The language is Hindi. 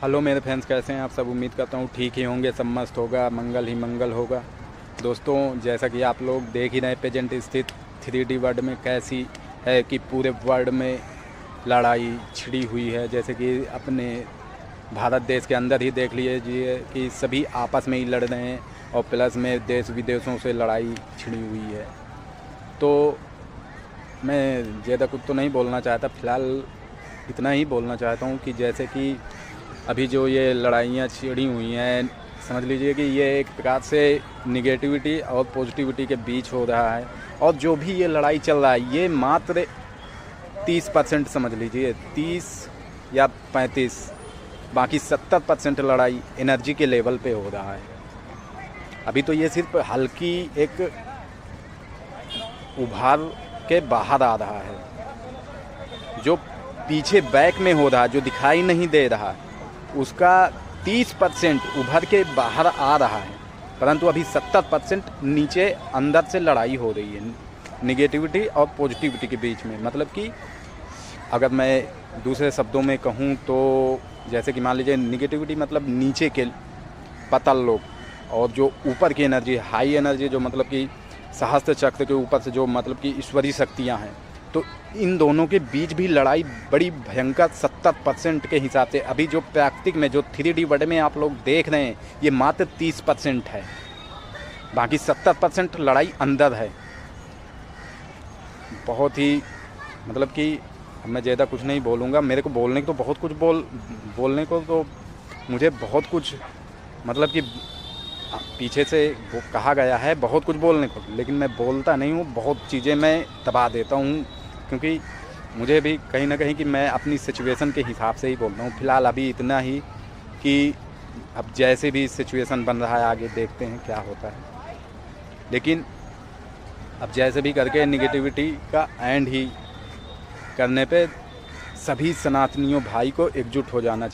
हेलो मेरे फ्रेंड्स, कैसे हैं आप सब। उम्मीद करता हूँ ठीक ही होंगे, सब मस्त होगा, मंगल ही मंगल होगा। दोस्तों, जैसा कि आप लोग देख ही रहे हैं, प्रेजेंट स्थित 3D वर्ल्ड में कैसी है कि पूरे वर्ल्ड में लड़ाई छिड़ी हुई है। जैसे कि अपने भारत देश के अंदर ही देख लीजिए कि सभी आपस में ही लड़ रहे हैं और प्लस में देश विदेशों से लड़ाई छिड़ी हुई है। तो मैं ज़्यादा कुछ तो नहीं बोलना चाहता, फ़िलहाल इतना ही बोलना चाहता हूँ कि जैसे कि अभी जो ये लड़ाइयाँ छिड़ी हुई हैं, समझ लीजिए कि ये एक प्रकार से निगेटिविटी और पॉजिटिविटी के बीच हो रहा है। और जो भी ये लड़ाई चल रहा है, ये मात्र 30% समझ लीजिए, 30 या 35, बाकी 70% लड़ाई एनर्जी के लेवल पे हो रहा है। अभी तो ये सिर्फ हल्की एक उभार के बाहर आ रहा है। जो पीछे बैक में हो रहा है, जो दिखाई नहीं दे रहा, उसका 30% उभर के बाहर आ रहा है, परंतु अभी 70% नीचे अंदर से लड़ाई हो रही है निगेटिविटी और पॉजिटिविटी के बीच में। मतलब कि अगर मैं दूसरे शब्दों में कहूँ तो जैसे कि मान लीजिए निगेटिविटी मतलब नीचे के पतल लोग, और जो ऊपर की एनर्जी, हाई एनर्जी, जो मतलब कि सहस्त्र चक्र के ऊपर से जो मतलब कि ईश्वरीय शक्तियाँ हैं, तो इन दोनों के बीच भी लड़ाई बड़ी भयंकर 70% के हिसाब से। अभी जो प्राकृतिक में जो 3D वर्ल्ड में आप लोग देख रहे हैं, ये मात्र 30% है, बाकी 70% लड़ाई अंदर है। बहुत ही मतलब कि मैं ज़्यादा कुछ नहीं बोलूँगा। मेरे को बोलने को तो बहुत कुछ बोलने को तो मुझे बहुत कुछ मतलब कि पीछे से वो कहा गया है बहुत कुछ बोलने को, लेकिन मैं बोलता नहीं हूँ। बहुत चीज़ें मैं दबा देता हूँ, क्योंकि मुझे भी कहीं ना कहीं कि मैं अपनी सिचुएशन के हिसाब से ही बोलता हूँ। फ़िलहाल अभी इतना ही कि अब जैसे भी सिचुएशन बन रहा है, आगे देखते हैं क्या होता है। लेकिन अब जैसे भी करके निगेटिविटी का एंड ही करने पे सभी सनातनियों भाई को एकजुट हो जाना चाहिए।